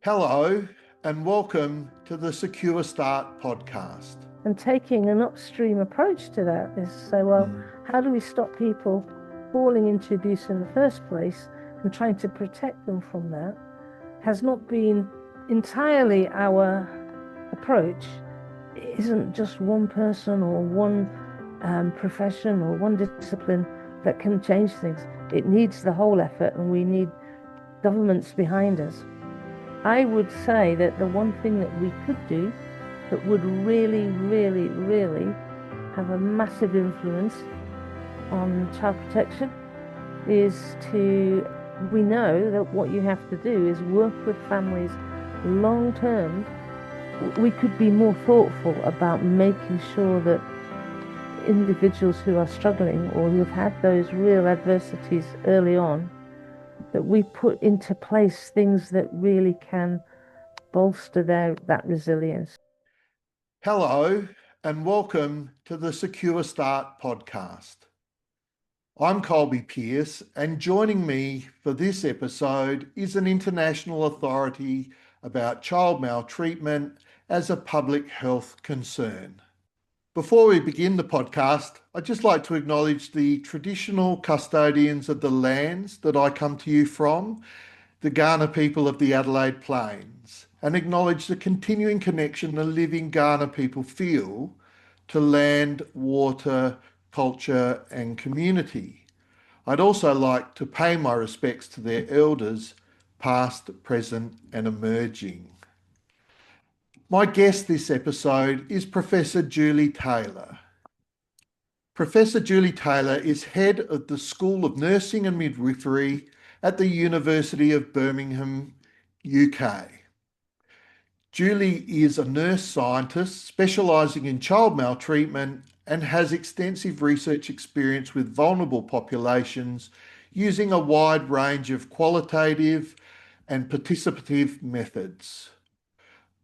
Hello, and welcome to the Secure Start podcast. And taking an upstream approach to that is say, well, how do we stop people falling into abuse in the first place and trying to protect them from that has not been entirely our approach. It isn't just one person or one profession or one discipline that can change things. It needs the whole effort, and we need governments behind us. I would say that the one thing that we could do that would really, really, really have a massive influence on child protection is we know that what you have to do is work with families long term. We could be more thoughtful about making sure that individuals who are struggling or who have had those real adversities early on, that we put into place things that really can bolster that resilience. Hello, and welcome to the Secure Start podcast. I'm Colby Pearce, and joining me for this episode is an international authority about child maltreatment as a public health concern. Before we begin the podcast, I'd just like to acknowledge the traditional custodians of the lands that I come to you from, the Kaurna people of the Adelaide Plains, and acknowledge the continuing connection the living Kaurna people feel to land, water, culture, and community. I'd also like to pay my respects to their elders, past, present, and emerging. My guest this episode is Professor Julie Taylor. Professor Julie Taylor is head of the School of Nursing and Midwifery at the University of Birmingham, UK. Julie is a nurse scientist specialising in child maltreatment and has extensive research experience with vulnerable populations using a wide range of qualitative and participative methods.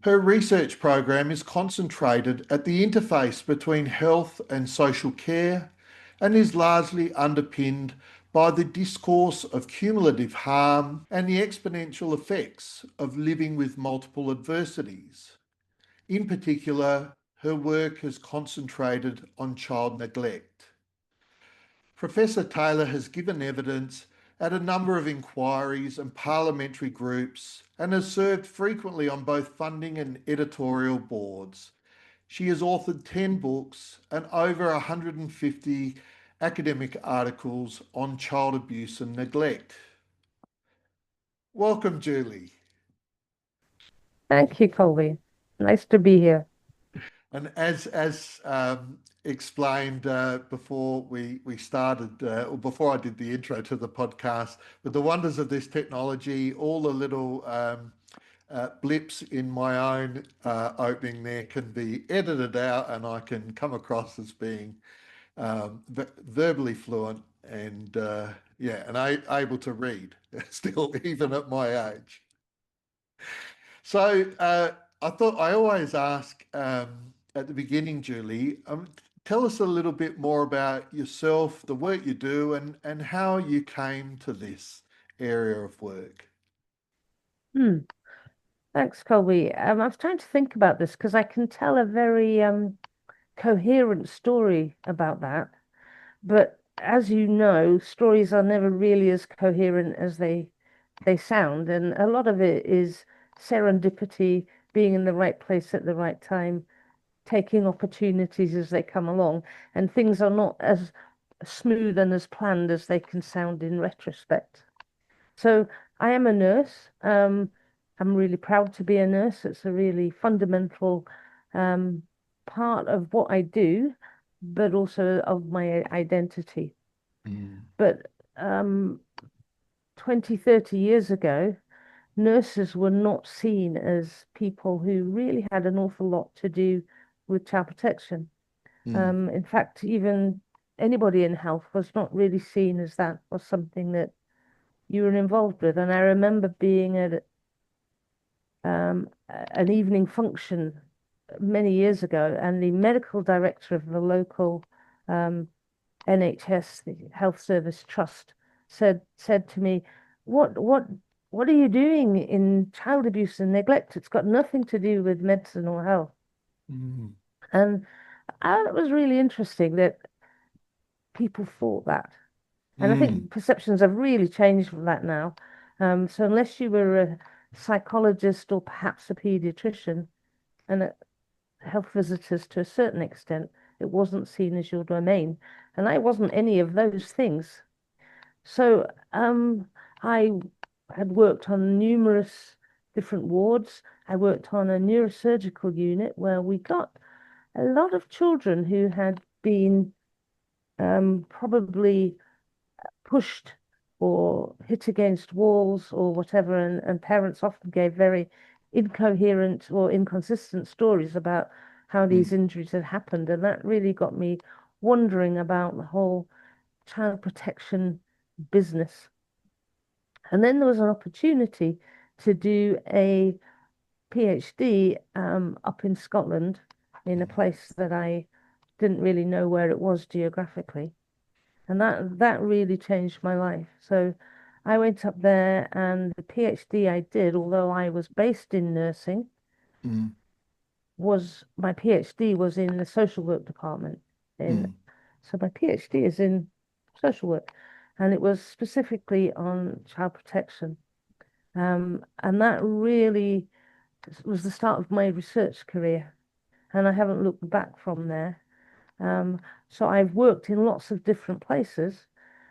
Her research program is concentrated at the interface between health and social care and is largely underpinned by the discourse of cumulative harm and the exponential effects of living with multiple adversities. In particular, her work has concentrated on child neglect. Professor Taylor has given evidence at a number of inquiries and parliamentary groups and has served frequently on both funding and editorial boards. She has authored 10 books and over 150 academic articles on child abuse and neglect. Welcome, Julie. Thank you, Colby. Nice to be here. And as explained before we started, or before I did the intro to the podcast, with the wonders of this technology, all the little blips in my own opening there can be edited out, and I can come across as being verbally fluent and able to read still, even at my age. So I thought I always ask at the beginning, Julie, tell us a little bit more about yourself, the work you do, and how you came to this area of work. Thanks, Colby. I was trying to think about this because I can tell a very coherent story about that. But as you know, stories are never really as coherent as they sound, and a lot of it is serendipity, being in the right place at the right time, taking opportunities as they come along, and things are not as smooth and as planned as they can sound in retrospect. So I am a nurse. I'm really proud to be a nurse. It's a really fundamental part of what I do, but also of my identity. But 20, 30 years ago, nurses were not seen as people who really had an awful lot to do with child protection. In fact, even anybody in health was not really seen as that was something that you were involved with. And I remember being at an evening function many years ago, and the medical director of the local NHS, the Health Service Trust, said to me, "What what are you doing in child abuse and neglect? It's got nothing to do with medicine or health. Mm, And it was really interesting that people thought that. And I mm, think perceptions have really changed from that now. So unless you were a psychologist or perhaps a pediatrician and health visitors to a certain extent, it wasn't seen as your domain. And I wasn't any of those things. So I had worked on numerous different wards. I worked on a neurosurgical unit where we got a lot of children who had been probably pushed or hit against walls or whatever, and parents often gave very incoherent or inconsistent stories about how these mm, injuries had happened. And that really got me wondering about the whole child protection business. And then there was an opportunity to do a PhD up in Scotland in a place that I didn't really know where it was geographically. And that really changed my life. So I went up there, and the PhD I did, although I was based in nursing, mm, was my PhD was in the social work department. In mm, So my PhD is in social work, and it was specifically on child protection. And that really was the start of my research career, and I haven't looked back from there. Um, so I've worked in lots of different places,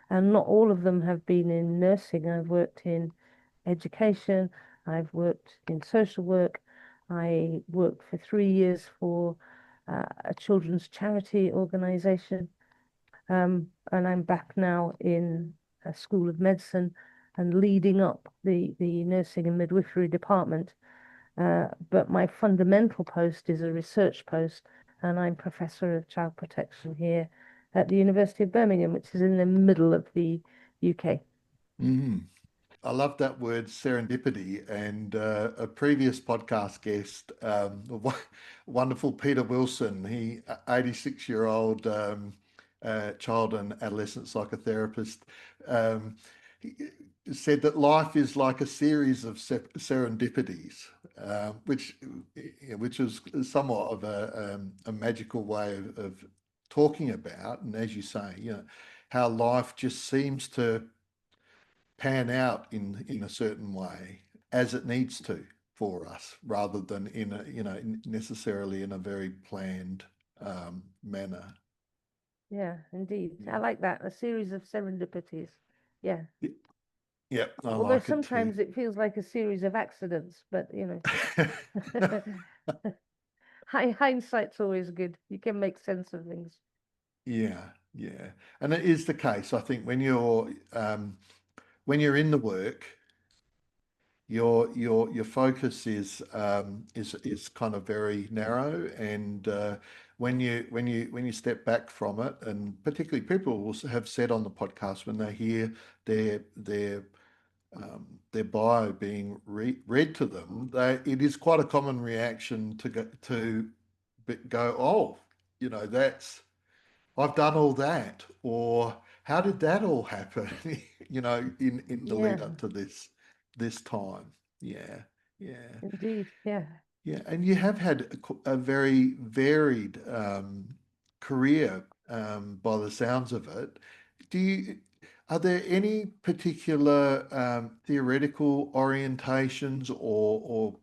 and not all of them have been in nursing. I've worked in education, I've worked in social work, I worked for 3 years for a children's charity organization, and I'm back now in a school of medicine and leading up the nursing and midwifery department. But my fundamental post is a research post, and I'm Professor of Child Protection here at the University of Birmingham, which is in the middle of the UK. mm. I love that word serendipity. And a previous podcast guest, wonderful Peter Wilson, 86-year-old child and adolescent psychotherapist, um, he said that life is like a series of serendipities, which is somewhat of a magical way of talking about. And as you say, how life just seems to pan out in a certain way as it needs to for us, rather than in a necessarily in a very planned manner. Yeah, indeed. I Yeah. like that. A series of serendipities. Yeah. Yep, I Although like it too. sometimes it feels like a series of accidents, but hindsight's always good. You can make sense of things. Yeah, yeah, and it is the case. I think when you're in the work, your focus is kind of very narrow, and when you step back from it, and particularly people will have said on the podcast when they hear their their their bio being read to them, it is quite a common reaction to go, oh, that's I've done all that, or how did that all happen? In the lead Yeah, up to this time. Yeah, yeah, indeed. Yeah. yeah. And you have had a very varied career, by the sounds of it. Do you? Are there any particular theoretical orientations or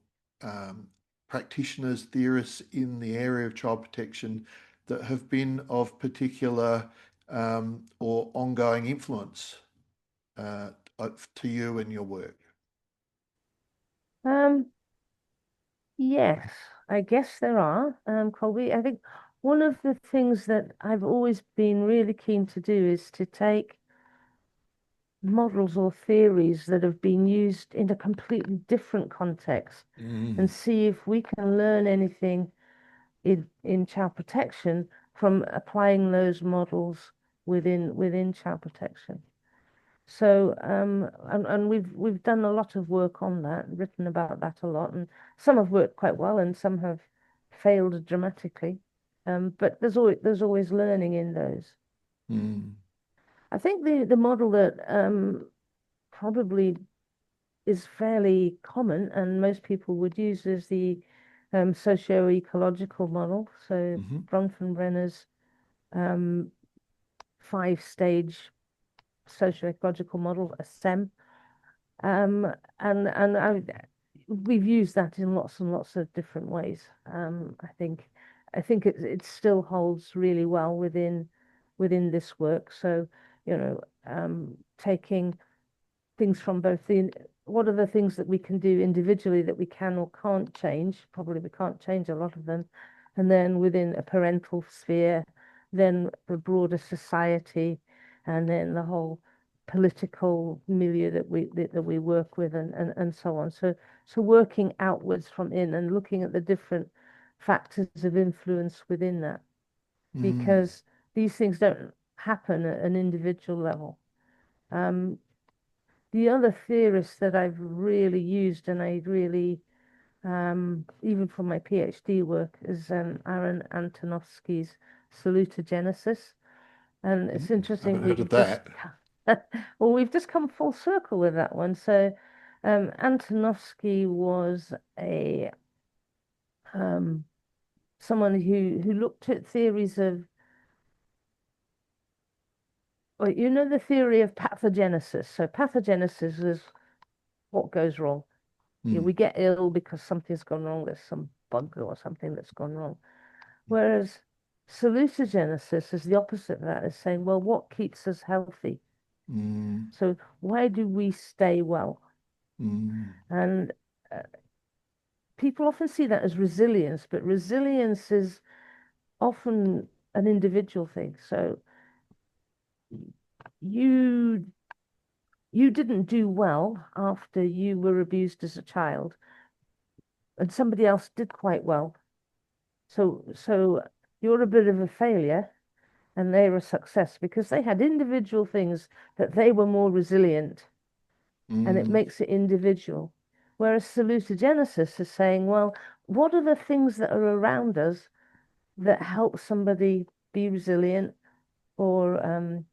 practitioners, theorists in the area of child protection that have been of particular or ongoing influence uh, to you and your work? Um, yes, I guess there are, Colby. I think one of the things that I've always been really keen to do is to take models or theories that have been used in a completely different context and Mm, see if we can learn anything in child protection from applying those models within child protection. So and we've done a lot of work on that, written about that a lot, and some have worked quite well and some have failed dramatically. But there's always learning in those. mm, I think the model that probably is fairly common and most people would use is the socioecological model. So Bronfenbrenner's 5-stage socioecological model, a SEM. We've used that in lots and lots of different ways. I think it still holds really well within this work. So, taking things from both what are the things that we can do individually that we can or can't change? Probably we can't change a lot of them. And then within a parental sphere, then the broader society, and then the whole political milieu that we work with and so on. So working outwards from in and looking at the different factors of influence within that, because these things don't happen at an individual level. The other theorist that I've really used and I really, even for my PhD work, is Aaron Antonovsky's Salutogenesis. And it's interesting, I've heard of that. Well, we've just come full circle with that one. So Antonovsky was a someone who looked at theories of, well, the theory of pathogenesis. So pathogenesis is what goes wrong. We get ill because something's gone wrong. There's some bug or something that's gone wrong. Whereas salutogenesis is the opposite of that, is saying, well, what keeps us healthy? So why do we stay well? And people often see that as resilience, but resilience is often an individual thing. So you didn't do well after you were abused as a child, and somebody else did quite well. So you're a bit of a failure and they're a success because they had individual things that they were more resilient, and it makes it individual. Whereas salutogenesis is saying, well, what are the things that are around us that help somebody be resilient or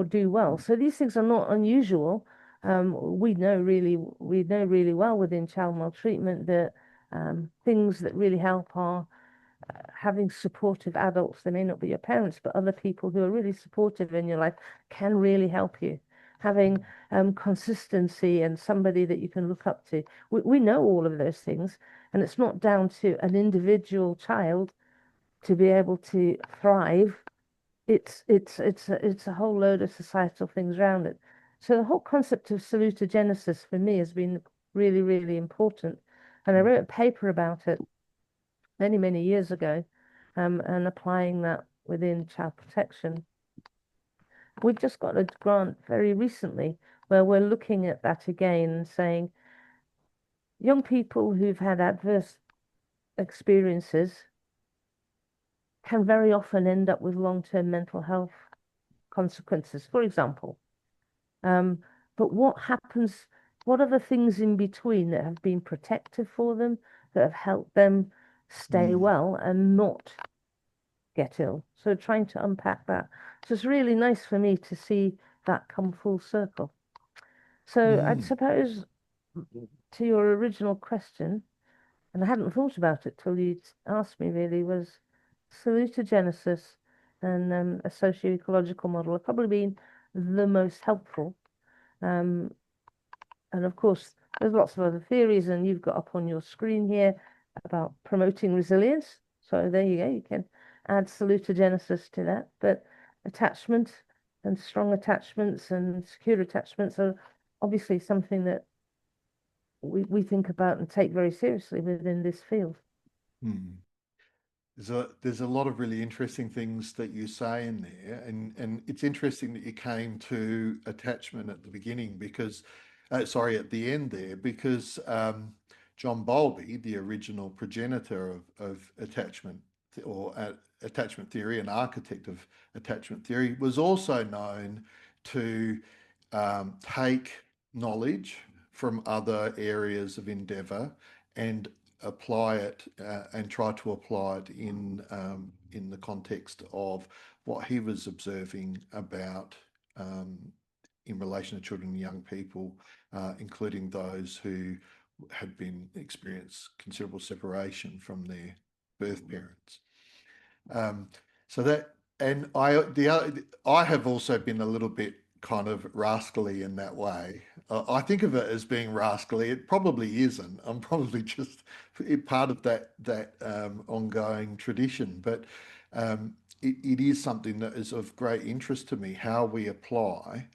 do well? So these things are not unusual. We know really well within child maltreatment that things that really help are having supportive adults. They may not be your parents, but other people who are really supportive in your life can really help you. Having consistency and somebody that you can look up to. We know all of those things, and it's not down to an individual child to be able to thrive. It's a whole load of societal things around it. So the whole concept of salutogenesis for me has been really, really important. And I wrote a paper about it many years ago, and applying that within child protection. We've just got a grant very recently where we're looking at that again and saying young people who've had adverse experiences can very often end up with long-term mental health consequences, for example. But what happens, what are the things in between that have been protective for them, that have helped them stay well and not get ill? So trying to unpack that. So it's really nice for me to see that come full circle. So I'd suppose to your original question, and I hadn't thought about it till you asked me really, was salutogenesis and a socio-ecological model have probably been the most helpful. And of course, there's lots of other theories, and you've got up on your screen here about promoting resilience. So there you go, you can add salutogenesis to that. But attachment and strong attachments and secure attachments are obviously something that we think about and take very seriously within this field. There's a lot of really interesting things that you say in there, and it's interesting that you came to attachment at the beginning because, at the end there, because John Bowlby, the original progenitor of attachment or attachment theory, an architect of attachment theory, was also known to take knowledge from other areas of endeavour and apply it and try to apply it in the context of what he was observing about in relation to children and young people including those who had been experienced considerable separation from their birth parents. So that, and I have also been a little bit kind of rascally in that way. I think of it as being rascally. It probably isn't. I'm probably just part of that ongoing tradition, but it is something that is of great interest to me. How we apply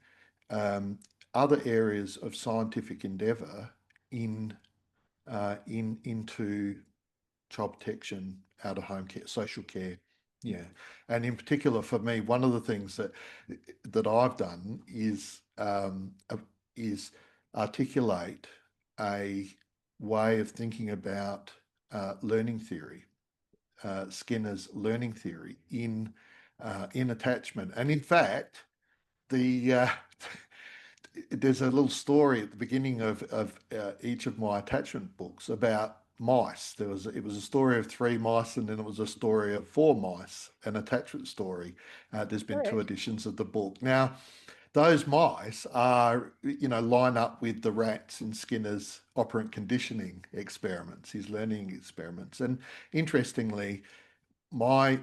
um, other areas of scientific endeavour in into child protection, out of home care, social care. Yeah. And in particular for me, one of the things that I've done is articulate a way of thinking about learning theory, Skinner's learning theory in attachment. And in fact, the there's a little story at the beginning of each of my attachment books about mice. It was a story of three mice, and then it was a story of four mice, an attachment story. There's been two Right. editions of the book. Now, those mice are, line up with the rats in Skinner's operant conditioning experiments, his learning experiments. And interestingly, my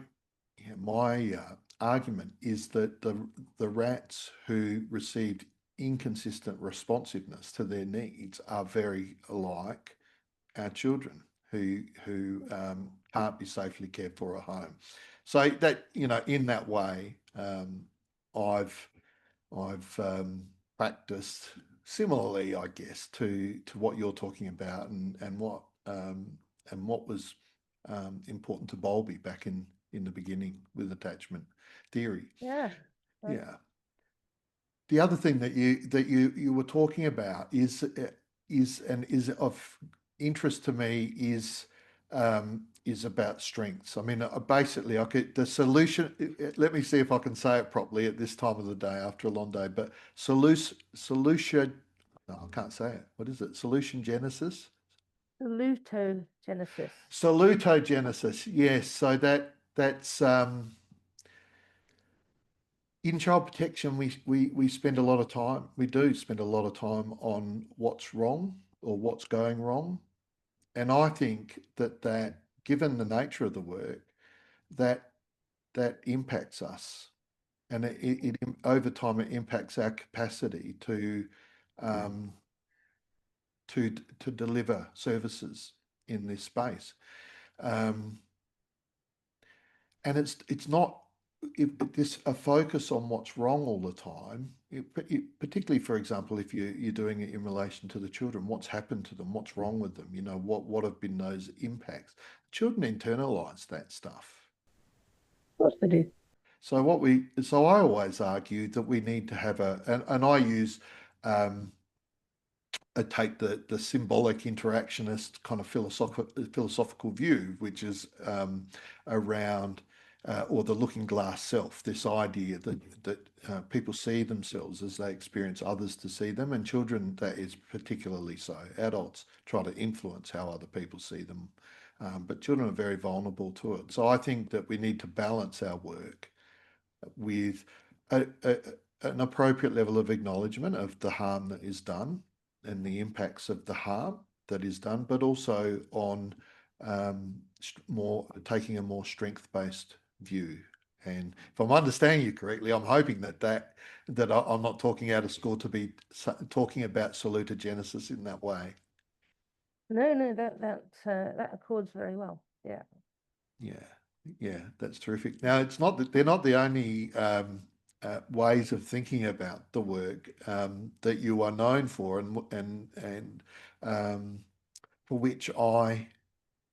my argument is that the rats who received inconsistent responsiveness to their needs are very like our children who can't be safely cared for at home. So that in that way, I've I've practiced similarly, I guess, to what you're talking about and what was important to Bowlby back in the beginning with attachment theory. Yeah. Right. Yeah. The other thing that you were talking about is of interest to me is about strengths. I mean, basically, the solution. Let me see if I can say it properly at this time of the day after a long day. But solution. No, I can't say it. What is it? Solution genesis. Salutogenesis. Salutogenesis. Yes. So that's in child protection, we spend a lot of time, we do spend a lot of time on what's wrong or what's going wrong. And I think that given the nature of the work, that that impacts us. And it over time, it impacts our capacity um, to deliver services in this space. Um, and it's not if this a focus on what's wrong all the time, particularly, for example, if you're doing it in relation to the children, what's happened to them, what's wrong with them, what have been those impacts. Children internalize that stuff. Of course they do. So I always argue that we need to have and I use um, I take the symbolic interactionist kind of philosophical view, which is around or the looking glass self. This idea that people see themselves as they experience others to see them, and children that is particularly so. Adults try to influence how other people see them, but children are very vulnerable to it. So I think that we need to balance our work with an appropriate level of acknowledgement of the harm that is done and the impacts of the harm that is done, but also on more taking a more strength-based view. And if I'm understanding you correctly, I'm hoping that I'm not talking out of school to be talking about salutogenesis in that way. No, no, that accords very well. Yeah. Yeah, yeah, that's terrific. Now, it's not that they're not the only ways of thinking about the work that you are known for, and for which I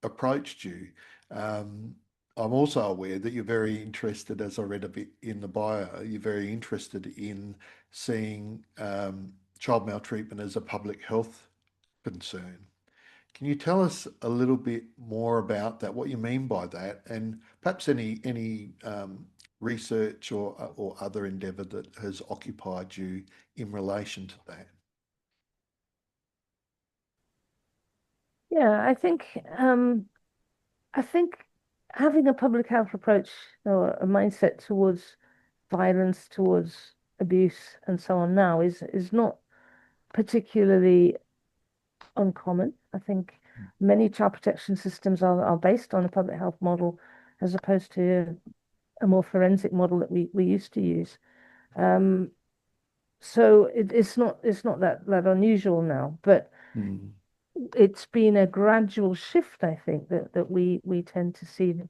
approached you. Um, I'm also aware that you're very interested, as I read a bit in the bio, you're very interested in seeing child maltreatment as a public health concern. Can you tell us a little bit more about that, what you mean by that, and perhaps any research or other endeavour that has occupied you in relation to that? Yeah, I think having a public health approach or a mindset towards violence, towards abuse, and so on now is not particularly uncommon. I think many child protection systems are based on a public health model as opposed to a more forensic model that we used to use. Um, so it's not that unusual now, but Mm. it's been a gradual shift, I think, that we tend to see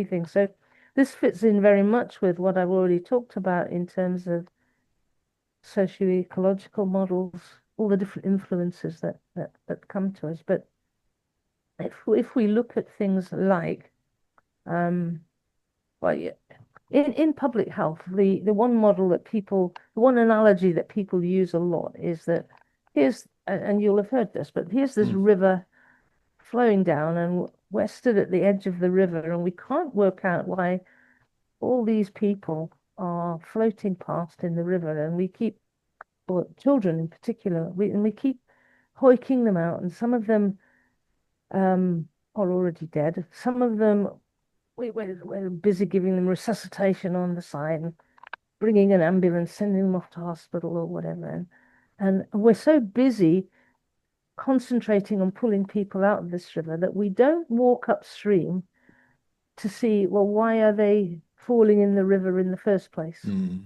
things. So this fits in very much with what I've already talked about in terms of socioecological models, all the different influences that come to us. But if we look at things like well, yeah, in public health, the one model that the one analogy that people use a lot is that and you'll have heard this, but here's this Mm. river flowing down, and we're stood at the edge of the river, and we can't work out why all these people are floating past in the river, and we keep, or children in particular, we keep hoiking them out, and some of them are already dead. Some of them we're busy giving them resuscitation on the side and bringing an ambulance, sending them off to hospital or whatever. And we're so busy concentrating on pulling people out of this river that we don't walk upstream to see, well, why are they falling in the river in the first place? Mm.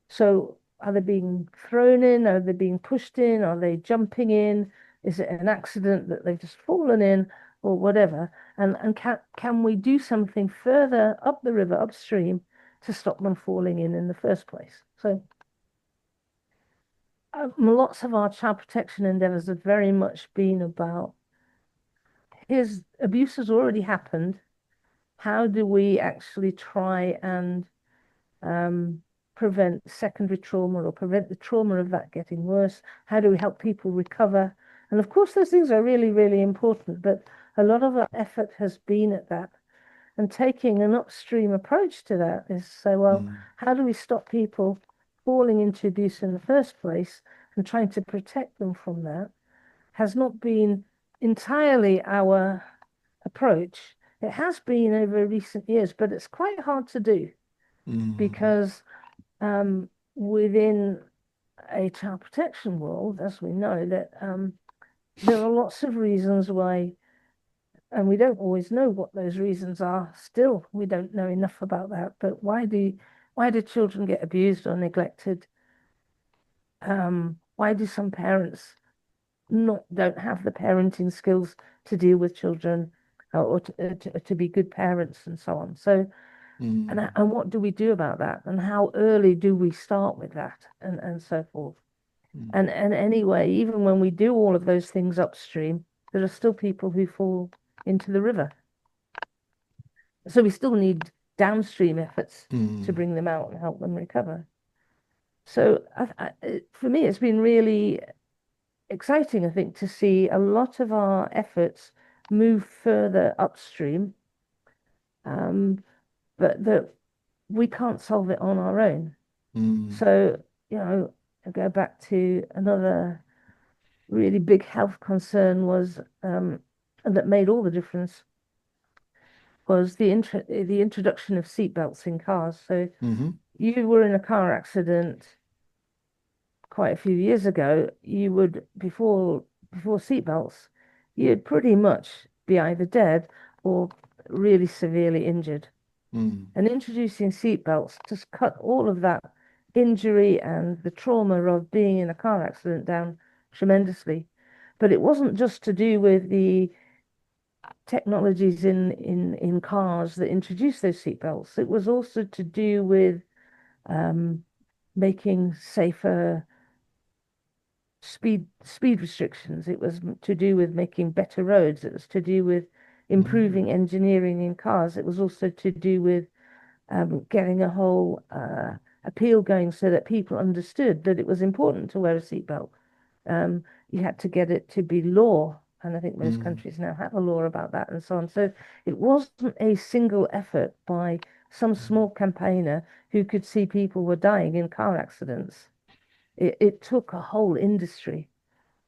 So are they being thrown in? Are they being pushed in? Are they jumping in? Is it an accident that they've just fallen in or whatever? And can we do something further up the river, upstream, to stop them falling in the first place? So lots of our child protection endeavors have very much been about his abuse has already happened. How do we actually try and um, prevent secondary trauma or prevent the trauma of that getting worse? How do we help people recover? And of course, those things are really, really important, but a lot of our effort has been at that. And taking an upstream approach to that is say, well, Mm. how do we stop people falling into abuse in the first place and trying to protect them from that has not been entirely our approach. It has been over recent years, but it's quite hard to do Mm. because within a child protection world, as we know, that there are lots of reasons why, and we don't always know what those reasons are. Still, we don't know enough about that. But why do children get abused or neglected? Why do some parents not don't have the parenting skills to deal with children or to be good parents and so on? So Mm. and what do we do about that? And how early do we start with that? And so forth. Mm. And anyway, even when we do all of those things upstream, there are still people who fall into the river. So we still need downstream efforts to Mm. bring them out and help them recover. So for me, it's been really exciting, I think, to see a lot of our efforts move further upstream, but that we can't solve it on our own. Mm. So, I go back to another really big health concern was, and that made all the difference, was the introduction of seatbelts in cars. So Mm-hmm. you were in a car accident quite a few years ago, you would before seatbelts, you'd pretty much be either dead or really severely injured. Mm. And introducing seatbelts just cut all of that injury and the trauma of being in a car accident down tremendously. But it wasn't just to do with the technologies in cars that introduced those seatbelts. It was also to do with um, making safer speed restrictions. It was to do with making better roads. It was to do with Mm. improving engineering in cars. It was also to do with getting a whole appeal going so that people understood that it was important to wear a seatbelt. You had to get it to be law, and I think most Mm. countries now have a law about that and so on. So it wasn't a single effort by some small campaigner who could see people were dying in car accidents. It took a whole industry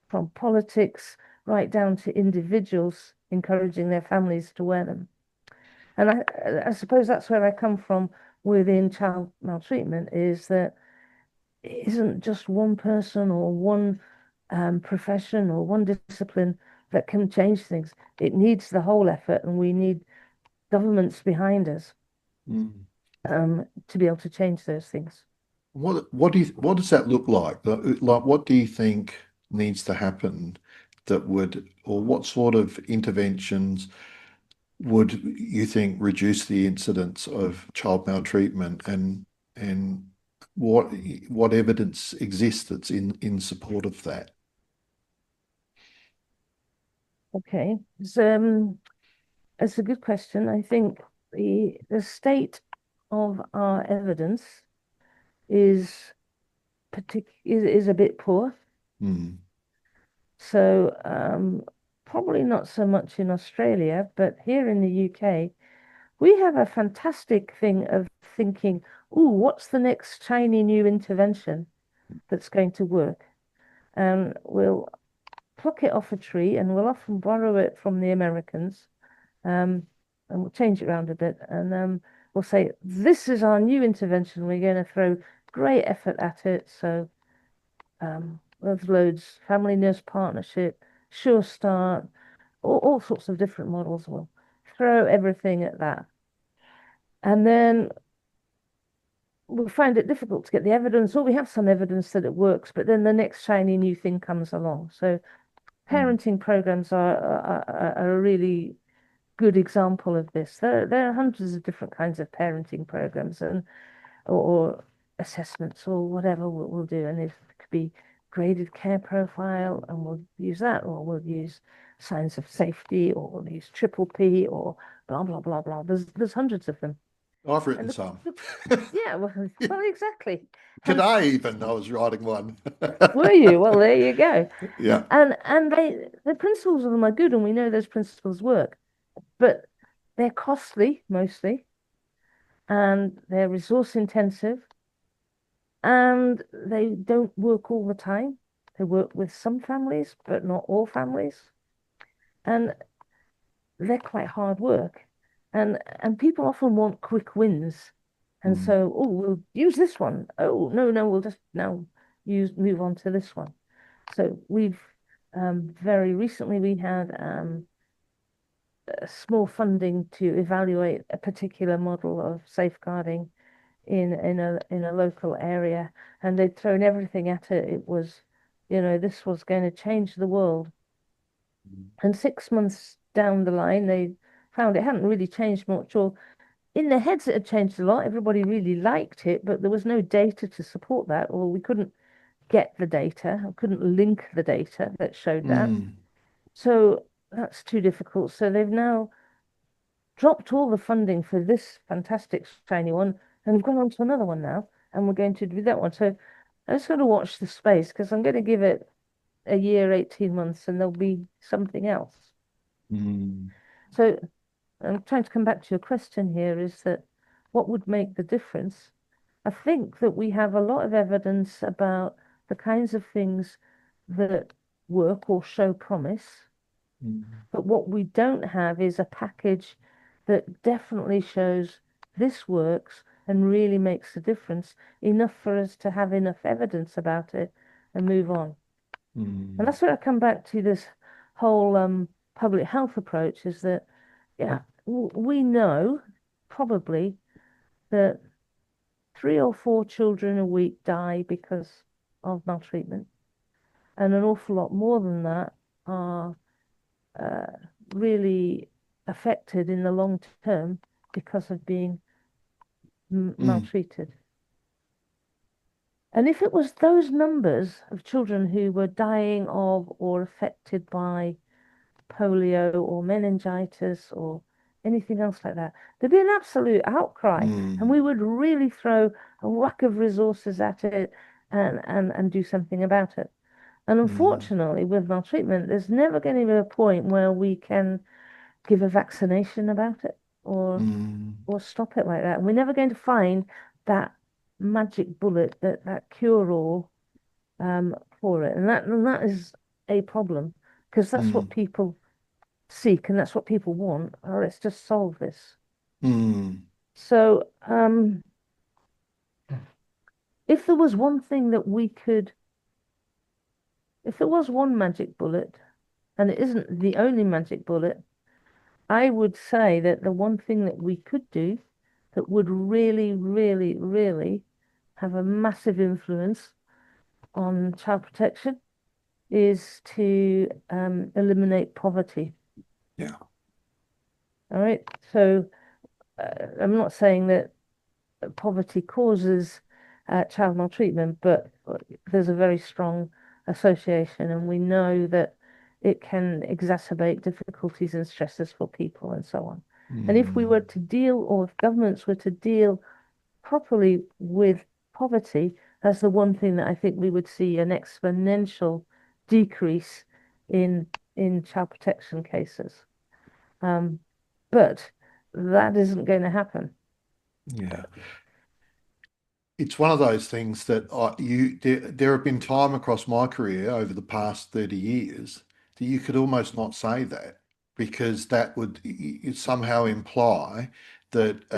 from politics right down to individuals encouraging their families to wear them. And I suppose that's where I come from within child maltreatment is that it isn't just one person or one profession or one discipline that can change things. It needs the whole effort, and we need governments behind us Mm. to be able to change those things. What does that look like? Like, what do you think needs to happen that would, or what sort of interventions would you think reduce the incidence of child maltreatment, and what what evidence exists that's in support of that? Okay, so it's a good question. I think the state of our evidence is is a bit poor. Mm. So probably not so much in Australia, but here in the UK, we have a fantastic thing of thinking, "Ooh, what's the next shiny new intervention that's going to work?" And we'll pluck it off a tree, and we'll often borrow it from the Americans, um, and we'll change it around a bit, and we'll say, "This is our new intervention. We're going to throw great effort at it." So there's loads, family nurse partnership, Sure Start, all sorts of different models. We'll throw everything at that. And then we'll find it difficult to get the evidence, or we have some evidence that it works, but then the next shiny new thing comes along. So Mm. parenting programs are a really good example of this. There are hundreds of different kinds of parenting programs and or assessments or whatever we'll do. And it could be graded care profile, and we'll use that, or we'll use signs of safety, or we'll use triple P, or blah blah blah blah. There's hundreds of them. I've written And some. yeah, well, exactly. And Today even I was writing one. were you? Well, there you go. Yeah. And the principles of them are good, and we know those principles work, but they're costly mostly, and they're resource intensive, and they don't work all the time. They work with some families, but not all families, and they're quite hard work. And people often want quick wins, and Mm. so, oh, we'll use this one. Oh, no, no, we'll just now use move on to this one. So we've very recently we had a small funding to evaluate a particular model of safeguarding in a local area, and they'd thrown everything at it. It was, this was going to change the world. And 6 months down the line, they found it hadn't really changed much, or in their heads it had changed a lot. Everybody really liked it, but there was no data to support that, or we couldn't get the data, I couldn't link the data that showed that. Mm. So that's too difficult. So they've now dropped all the funding for this fantastic shiny one, and we've gone on to another one now, and we're going to do that one. So I just got to watch the space, because I'm going to give it a year, 18 months, and there'll be something else. Mm. So I'm trying to come back to your question here, is that what would make the difference? I think that we have a lot of evidence about the kinds of things that work or show promise. Mm. But what we don't have is a package that definitely shows this works and really makes a difference, enough for us to have enough evidence about it and move on. And Mm. that's where I come back to this whole public health approach, is that, yeah, we know probably that 3 or 4 children a week die because of maltreatment, and an awful lot more than that are uh, really affected in the long term because of being Mm. maltreated. And if it was those numbers of children who were dying of or affected by polio or meningitis or anything else like that, there'd be an absolute outcry, and Mm. we would really throw a whack of resources at it and do something about it. And Mm. unfortunately, with maltreatment, there's never going to be a point where we can give a vaccination about it, or Mm. stop it like that. And we're never going to find that magic bullet, that cure all for it. And that is a problem, because that's what Mm. people seek, and that's what people want. Oh, let's just solve this. Mm. So if there was one thing that we could if it was one magic bullet, and it isn't the only magic bullet, I would say that the one thing that we could do that would really, really, really have a massive influence on child protection is to eliminate poverty. Yeah. All right. So I'm not saying that poverty causes child maltreatment, but there's a very strong association, and we know that it can exacerbate difficulties and stresses for people and so on. And if we were Mm. to deal, or if governments were to deal properly with poverty, that's the one thing that I think we would see an exponential decrease in child protection cases. Um, but that isn't going to happen. Yeah. It's one of those things that there have been time across my career over the past 30 years that you could almost not say that because that would somehow imply that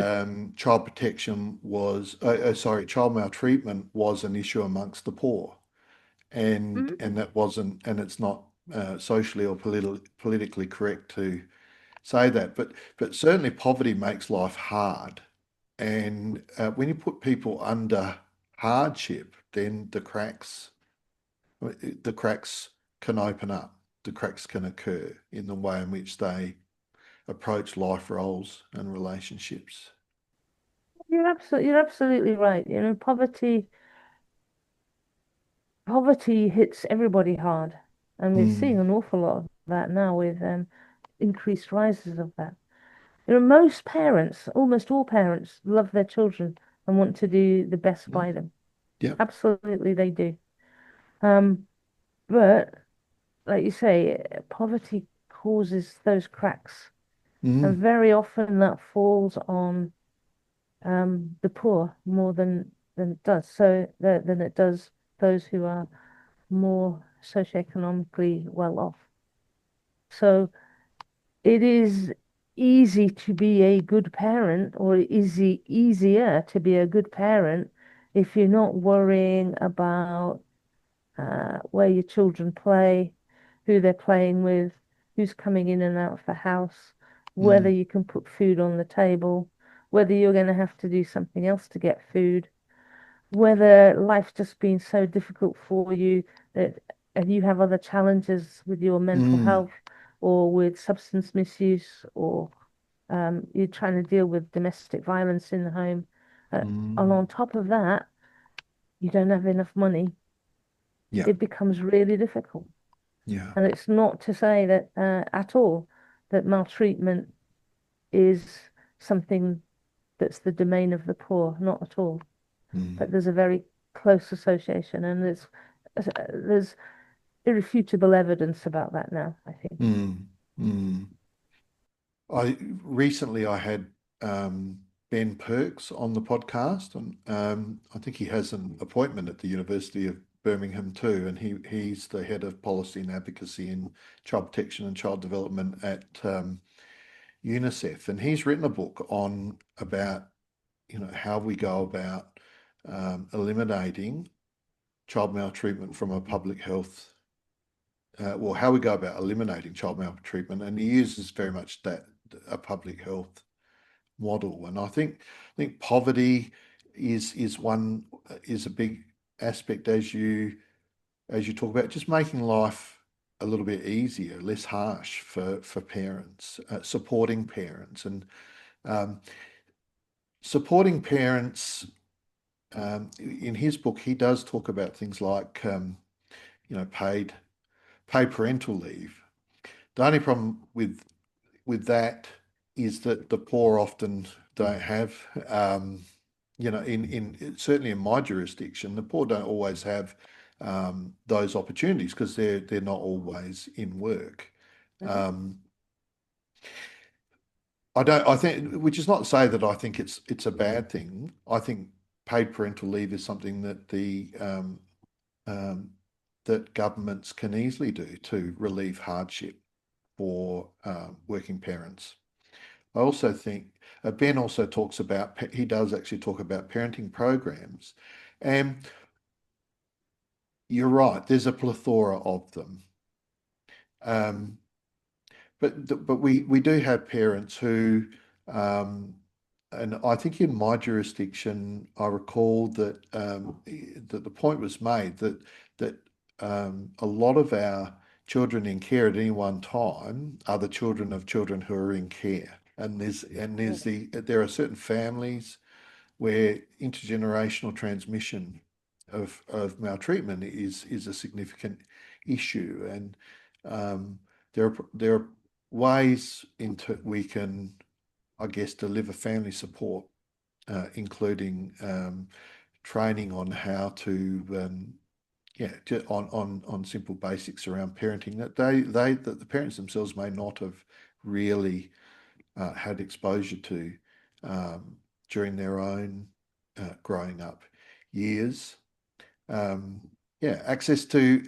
child protection was, sorry, child maltreatment was an issue amongst the poor, and Mhm. that wasn't, and it's not socially or politically correct to say that, but certainly poverty makes life hard. And when you put people under hardship, then the cracks can open up. The cracks can occur in the way in which they approach life roles and relationships. You're absolutely right. Poverty hits everybody hard, and we're seeing Mm, an awful lot of that now with increased rises of that. Most parents, almost all parents, love their children and want to do the best mm, by them. yep. Absolutely, they do. Um, but like you say, poverty causes those cracks, and Mm, very often that falls on the poor more than it does than it does those who are more socioeconomically well off. So it is easy to be a good parent, or easier to be a good parent if you're not worrying about where your children play, who they're playing with, who's coming in and out of the house, whether mm, you can put food on the table, whether you're going to have to do something else to get food, whether life's just been so difficult for you that if you have other challenges with your mental mm, health or with substance misuse, or you're trying to deal with domestic violence in the home. And mm. on top of that, you don't have enough money, Yeah, it becomes really difficult. yeah. And it's not to say that at all that maltreatment is something that's the domain of the poor, not at all. Mm, But there's a very close association, and there's irrefutable evidence about that now, I think. mm, mm. I had Ben Perks on the podcast, and I think he has an appointment at the University of Birmingham too, and he's the head of policy and advocacy in child protection and child development at UNICEF, and he's written a book on about how we go about eliminating child maltreatment from a public health. Well, how we go about eliminating child maltreatment, and he uses very much that a public health model. And I think poverty is a big aspect as you talk about just making life a little bit easier, less harsh for parents, um, supporting parents. In his book, he does talk about things like paid parental leave. The only problem with that is that the poor often don't have, in certainly in my jurisdiction, the poor don't always have those opportunities because they're not always in work. Mhm. Um, I think, which is not to say that I think it's a bad thing. I think paid parental leave is something that um, that governments can easily do to relieve hardship for working parents. I also think Ben also talks about, he does actually talk about parenting programs. And, you're right. There's a plethora of them. Um, but we do have parents who, um, and I think in my jurisdiction, I recall that the point was made that a lot of our children in care at any one time are the children of children who are in care, and there are certain families where intergenerational transmission of maltreatment is a significant issue, and there are ways into we can, I guess, deliver family support, including training on how to, on simple basics around parenting that the parents themselves may not have really had exposure to during their own growing up years. Um, yeah, access to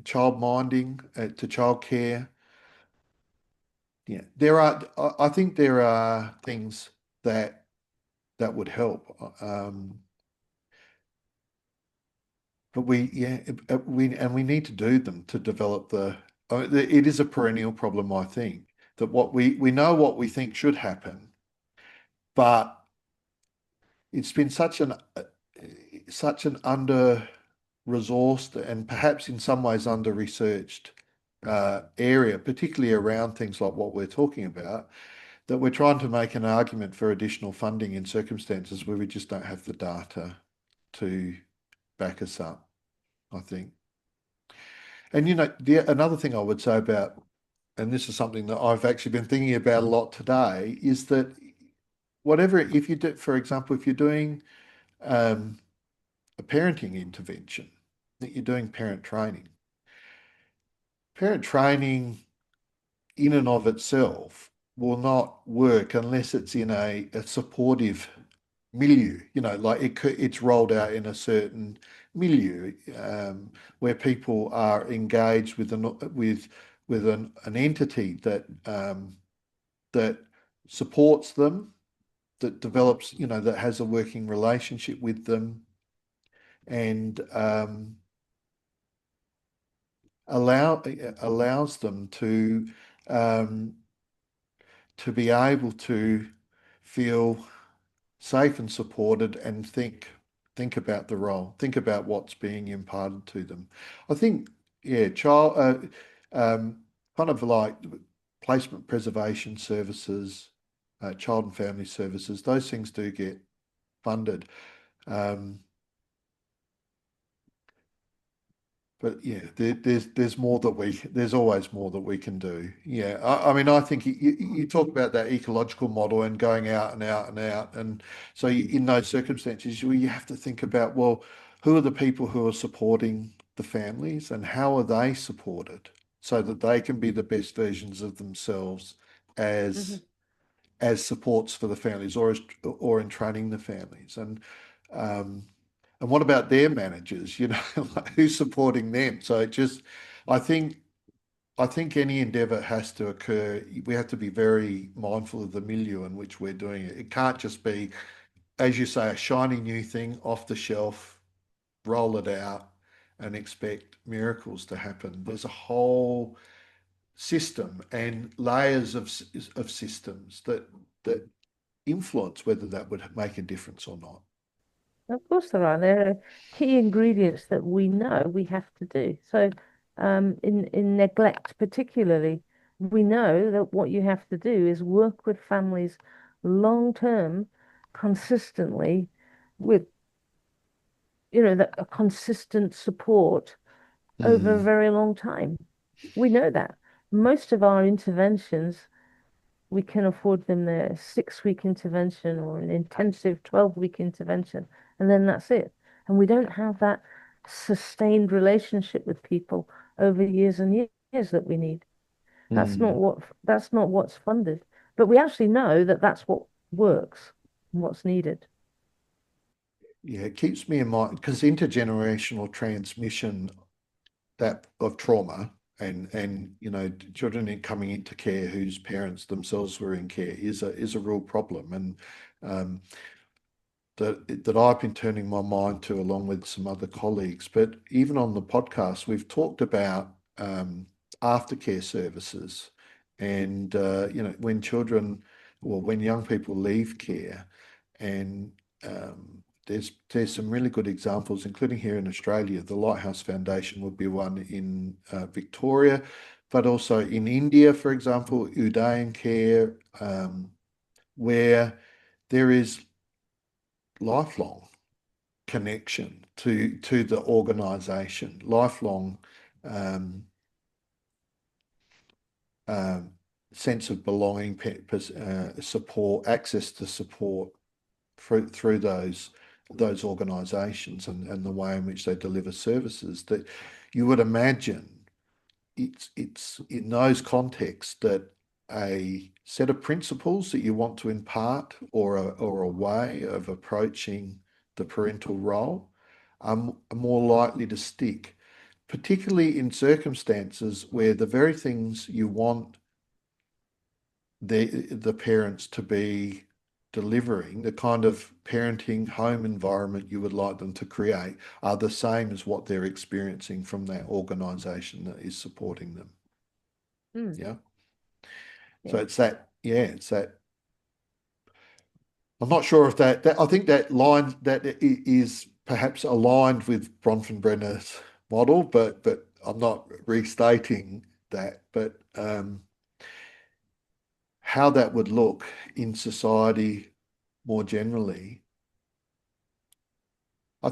child minding, to childcare. Yeah, I think there are things that would help. But we need to do them to develop it is a perennial problem, I think, that what we know what we think should happen, but it's been such an under-resourced and perhaps in some ways under-researched area, particularly around things like what we're talking about, that we're trying to make an argument for additional funding in circumstances where we just don't have the data to back us up, I think. And another thing I would say about, and this is something that I've actually been thinking about a lot today, is that if you do, for example, if you're doing a parenting intervention, that you're doing parent training in and of itself will not work unless it's in a supportive milieu, like it's rolled out in a certain milieu, where people are engaged with an entity that supports them, that develops, that has a working relationship with them, and allows them um, to be able to feel safe and supported and think about the role, think about what's being imparted to them. I think, yeah, kind of like placement preservation services, child and family services, those things do get funded. But yeah, there's always more that we can do. Yeah, I mean, I think you talk about that ecological model and going out and out and out, and so in those circumstances, you have to think about, well, who are the people who are supporting the families, and how are they supported so that they can be the best versions of themselves as Mhm. as supports for the families, or in training the families, um, and what about their managers? Like, who's supporting them? So I think I think any endeavour has to occur. We have to be very mindful of the milieu in which we're doing it. It can't just be, as you say, a shiny new thing off the shelf, roll it out, and expect miracles to happen. There's a whole system and layers of systems that influence whether that would make a difference or not. Of course there are. There are key ingredients that we know we have to do. So, in neglect particularly, we know that what you have to do is work with families long term, consistently, with a consistent support over a Mm, very long time. We know that most of our interventions, we can afford them a 6 week intervention or an intensive 12-week intervention, and then that's it. And we don't have that sustained relationship with people over years and years that we need. mm. That's not what's funded. But we actually know that that's what works and what's needed. Yeah, it keeps me in mind because intergenerational transmission that of trauma and children coming into care whose parents themselves were in care is a real problem. And um, that I've been turning my mind to, along with some other colleagues. But even on the podcast, we've talked about aftercare services, and when children or when young people leave care, and there's some really good examples, including here in Australia. The Lighthouse Foundation would be one in Victoria, but also in India, for example, Udayan Care, where there is lifelong connection to the organisation, lifelong um, um, sense of belonging, support, access to support through those organisations, and the way in which they deliver services. That you would imagine it's in those contexts that a set of principles that you want to impart, or a way of approaching the parental role are more likely to stick, particularly in circumstances where the very things you want the parents to be delivering, the kind of parenting home environment you would like them to create, are the same as what they're experiencing from that organisation that is supporting them. Yeah. So Yeah. it's that, it's that. I'm not sure if that I think that line that is perhaps aligned with Bronfenbrenner's model, but I'm not restating that. But how that would look in society more generally, I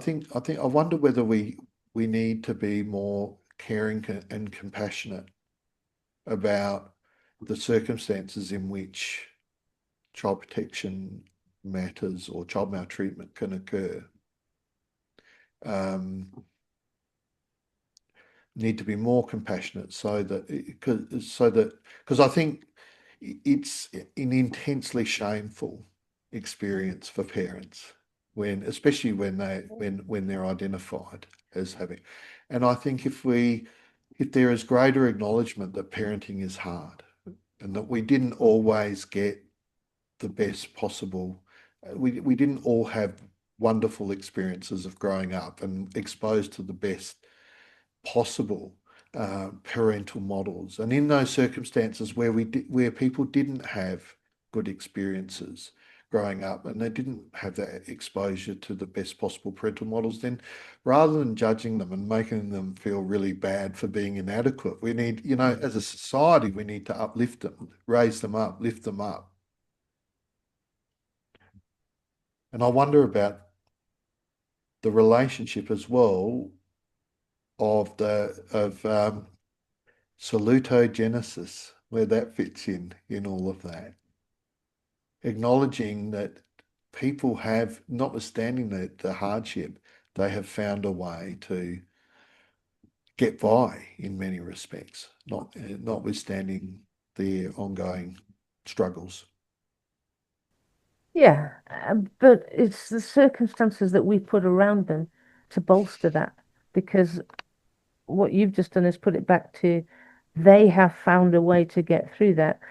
wonder whether we need to be more caring and compassionate about the circumstances in which child protection matters or child maltreatment can occur. Need to be more compassionate, so that because I think it's an intensely shameful experience for parents, especially when they're identified as having. And I think if there is greater acknowledgement that parenting is hard, and that we didn't always get the best possible, we didn't all have wonderful experiences of growing up and exposed to the best possible parental models. And in those circumstances where people didn't have good experiences growing up, and they didn't have that exposure to the best possible parental models, then rather than judging them and making them feel really bad for being inadequate, we need, as a society, we need to uplift them, raise them up, lift them up. And I wonder about the relationship as well of salutogenesis, where that fits in all of that. Acknowledging that people have, notwithstanding the hardship, they have found a way to get by in many respects, notwithstanding their ongoing struggles. Yeah, but it's the circumstances that we put around them to bolster that, because what you've just done is put it back to they have found a way to get through that.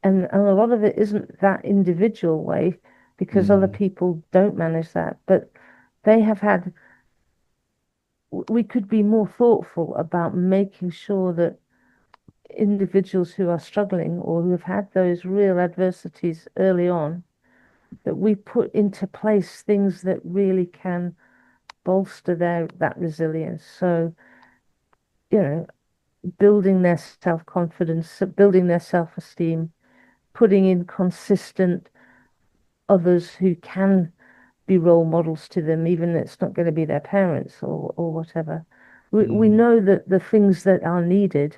And a lot of it isn't that individual way, because other people don't manage that, but they have had, we could be more thoughtful about making sure that individuals who are struggling or who have had those real adversities early on, that we put into place things that really can bolster that resilience. So, building their self-confidence, building their self-esteem, putting in consistent others who can be role models to them, even if it's not going to be their parents or whatever. We know that the things that are needed,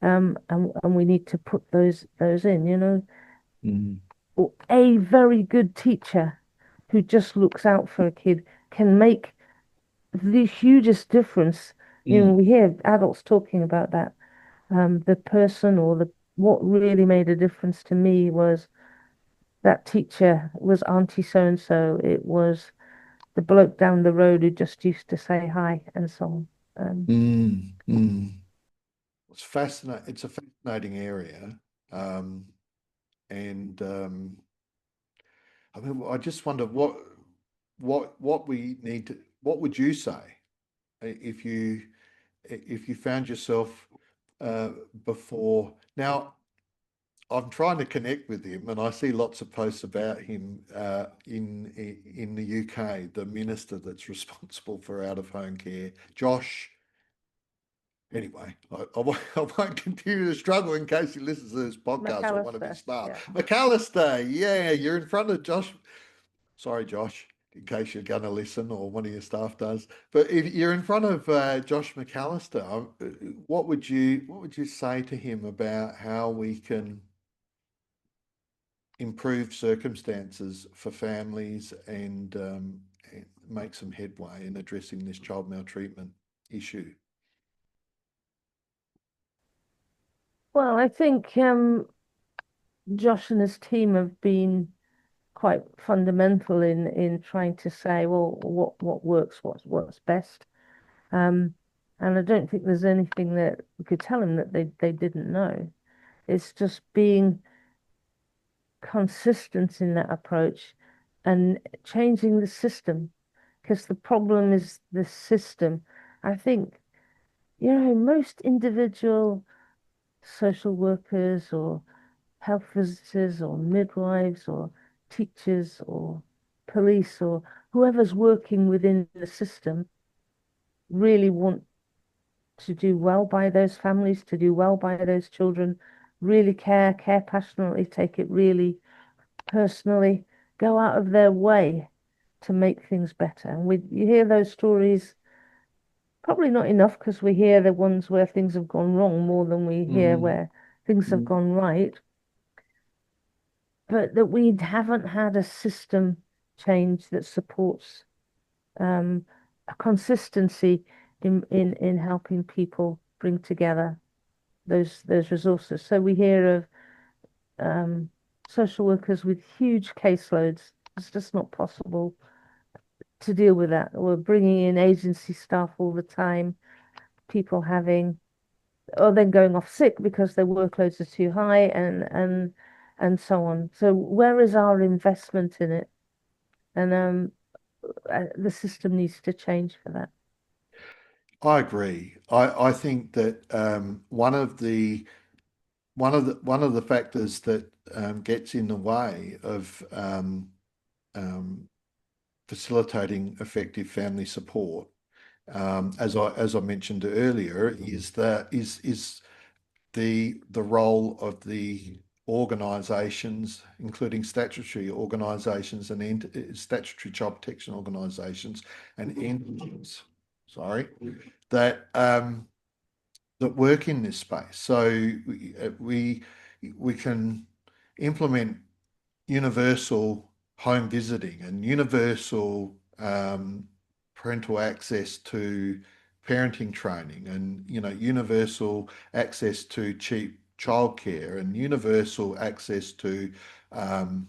and we need to put those in. A very good teacher who just looks out for a kid can make the hugest difference. We hear adults talking about that. The person or what really made a difference to me was that teacher was Auntie so and so. It was the bloke down the road who just used to say hi and so on. It's fascinating. It's a fascinating area, and I mean, I just wonder what we need to, what would you say if you found yourself uh, before now? I'm trying to connect with him, and I see lots of posts about him in the UK. The minister that's responsible for out of home care, Josh. Anyway, I won't continue to struggle in case he listens to this podcast or one of his McAllister, staff. yeah. McAllister, yeah, you're in front of Josh. Sorry, Josh, in case you're going to listen or one of your staff does. But if you're in front of Josh McAllister, what would you say to him about how we can improve circumstances for families and make some headway in addressing this child maltreatment issue? Well, I think Josh and his team have been quite fundamental in trying to say, well, what works, what's best. Um, and I don't think there's anything that we could tell him that they didn't know. It's just being consistent in that approach and changing the system, because the problem is the system. I think, most individual social workers or health visitors or midwives or teachers or police or whoever's working within the system really want to do well by those families, to do well by those children, really care passionately, take it really personally, go out of their way to make things better. And you hear those stories, probably not enough because we hear the ones where things have gone wrong more than we hear Mm, where things have mm, gone right, but that we haven't had a system change that supports a consistency in helping people bring together those resources. So we hear of um, social workers with huge caseloads. It's just not possible to deal with that. We're bringing in agency staff all the time, people having, or then going off sick because their workloads are too high, and so on. So where is our investment in it? And the system needs to change for that. I agree. I think that one of the factors that gets in the way of um, facilitating effective family support, as I mentioned earlier, is the role of the organisations, including statutory organisations and statutory child protection organisations and entities, sorry, that that work in this space. So we can implement universal home visiting and universal parental access to parenting training and universal access to cheap childcare and universal access to um,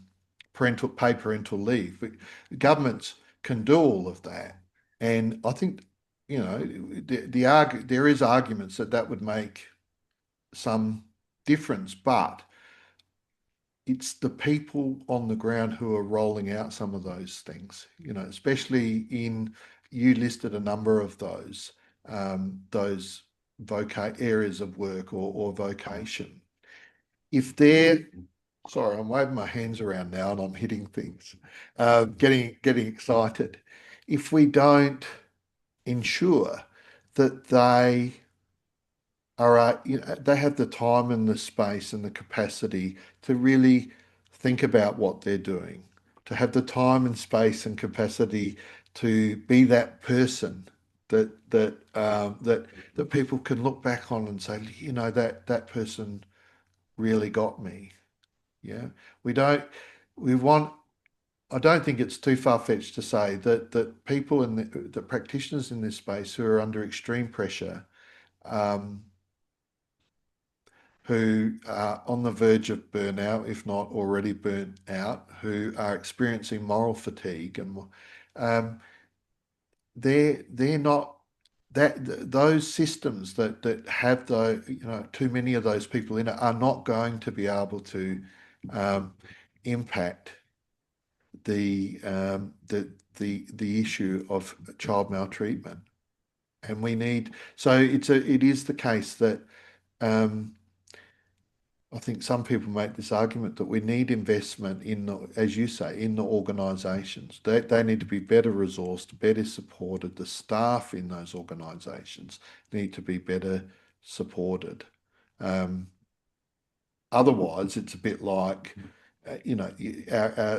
parental leave. But governments can do all of that, and I think there is arguments that that would make some difference, but it's the people on the ground who are rolling out some of those things, especially you listed a number of those areas of work or vocation. If they're, sorry, I'm waving my hands around now and I'm hitting things, getting excited. If we don't ensure that they have the time and the space and the capacity to really think about what they're doing, to have the time and space and capacity to be that person that people can look back on and say, that person really got me. Yeah, we don't. We want. I don't think it's too far-fetched to say that people the practitioners in this space who are under extreme pressure. Um, who are on the verge of burnout, if not already burnt out, who are experiencing moral fatigue, and um, they're not those systems that have too many of those people in it are not going to be able to um, impact the issue of child maltreatment. And we need, so it is the case that um, I think some people make this argument that we need investment in the, as you say, in the organisations. They need to be better resourced, better supported. The staff in those organisations need to be better supported. Otherwise, it's a bit like,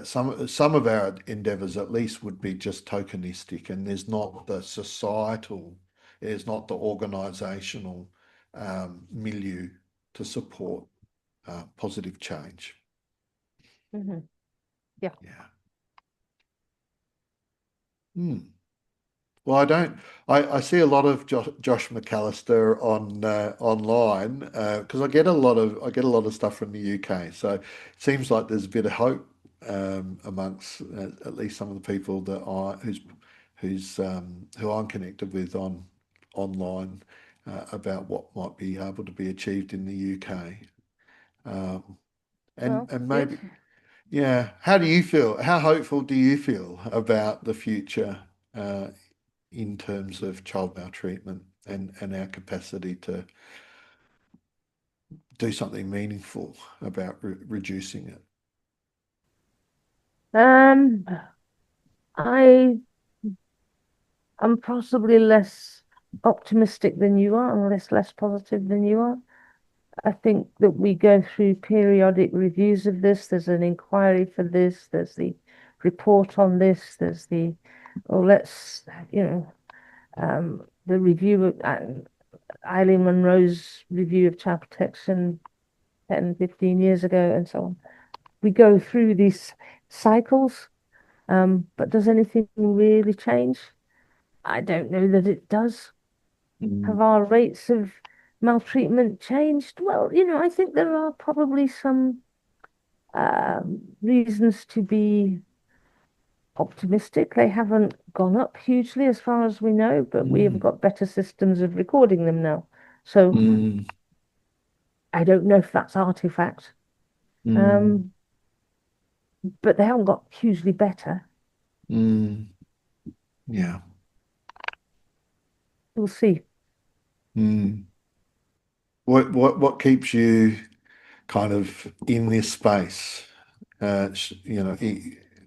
some of our endeavours at least would be just tokenistic, and there's not the societal, there's not the organisational milieu to support positive change. Mm-hmm. Yeah. Yeah. Well, I don't. I see a lot of Josh McAllister on online because I get a lot of stuff from the UK. So it seems like there's a bit of hope amongst at least some of the people that who I'm connected with online about what might be able to be achieved in the UK. Well, And good. maybe, yeah. How do you feel? How hopeful do you feel about the future in terms of child maltreatment and our capacity to do something meaningful about reducing it? Um, I am possibly less optimistic than you are, and less positive than you are. I think that we go through periodic reviews of this. There's an inquiry for this. There's the report on this. There's the, oh, let's, the review of Eileen Monroe's review of child protection 10, 15 years ago, and so on. We go through these cycles, but does anything really change? I don't know that it does. Have our rates of maltreatment changed? Well, I think there are probably some reasons to be optimistic. They haven't gone up hugely as far as we know, but we have got better systems of recording them now. So I don't know if that's artifact, but they haven't got hugely better. Yeah. We'll see. What keeps you kind of in this space?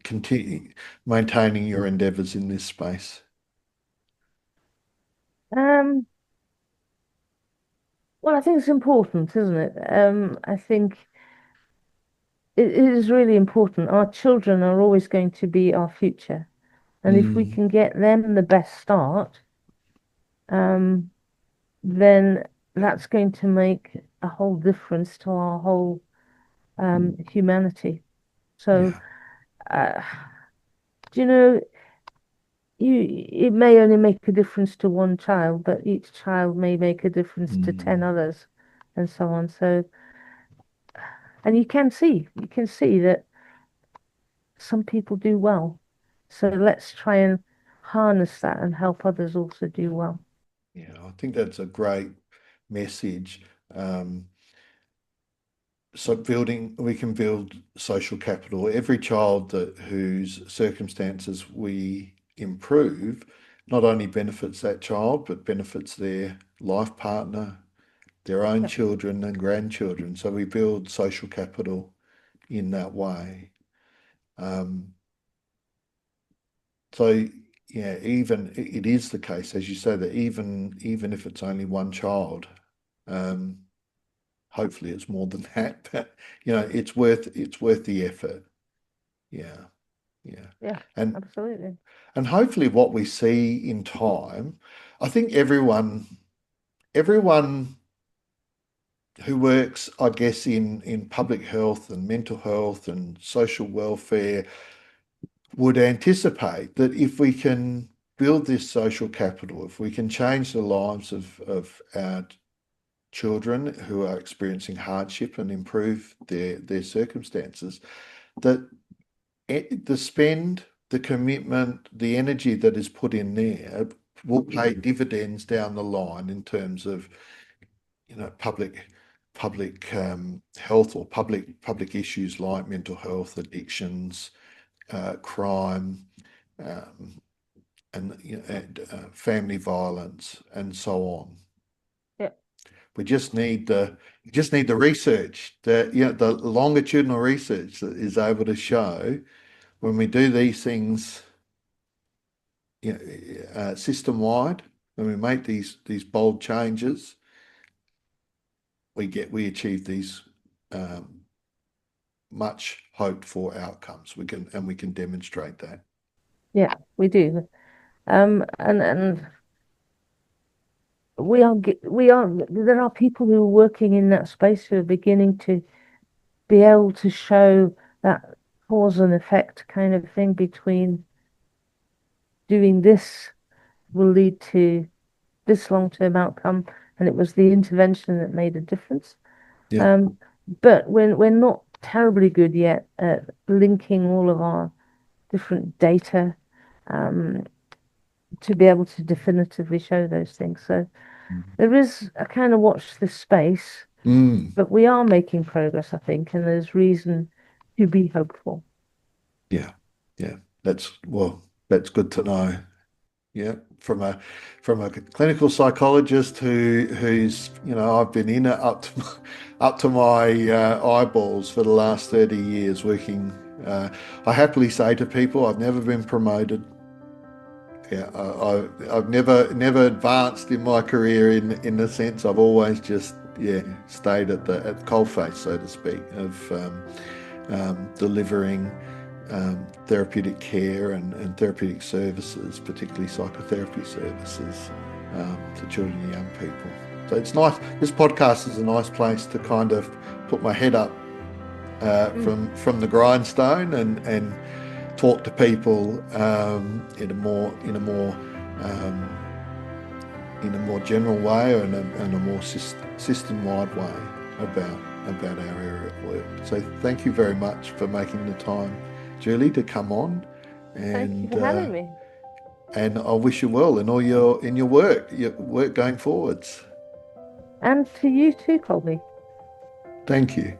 Continue maintaining your endeavours in this space. Um, well, I think it's important, isn't it? I think it is really important. Our children are always going to be our future. And if we can get them the best start, then that's going to make a whole difference to our whole humanity. So, Yeah. do you know, it may only make a difference to one child, but each child may make a difference to 10 others, and so on. So, and you can see that some people do well. So let's try and harness that and help others also do well. Yeah, I think that's a great message. So we can build social capital. Every child whose circumstances we improve not only benefits that child, but benefits their life partner, their own Yep. children and grandchildren. So we build social capital in that way. So yeah, even it is the case, as you say, that even if it's only one child, hopefully it's more than that, but it's worth the effort. Yeah, yeah. Yeah, And absolutely. and hopefully what we see in time, I think everyone who works, I guess, in public health and mental health and social welfare would anticipate that if we can build this social capital, if we can change the lives of our children who are experiencing hardship and improve their circumstances, that the spend, the commitment, the energy that is put in there will pay dividends down the line in terms of public health or public issues like mental health, addictions, crime, um, and family violence, and so on. Yeah. We just need the research, the longitudinal research that is able to show when we do these things, system wide, when we make these bold changes, we achieve these much hoped for outcomes. We can demonstrate that. Yeah, we do. And there are people who are working in that space who are beginning to be able to show that cause and effect kind of thing between doing this will lead to this long-term outcome, and it was the intervention that made a difference. Yeah. But we're not terribly good yet at linking all of our different data to be able to definitively show those things. So there is a kind of watch this space, but we are making progress, I think, and there's reason to be hopeful. Yeah. Yeah. That's good to know. Yeah, from a clinical psychologist who's I've been in it up to my eyeballs for the last 30 years working. I happily say to people, I've never been promoted. Yeah, I've never advanced in my career in the sense. I've always just stayed at the coalface, so to speak, of delivering therapeutic care and therapeutic services, particularly psychotherapy services, to children and young people. So it's nice. This podcast is a nice place to kind of put my head up from the grindstone and talk to people in a more general way and a more system-wide way about our area at work. So thank you very much for making the time, Julie, to come on, Thank you for having me. and I wish you well in all your work going forwards. And to you too, Colby. Thank you.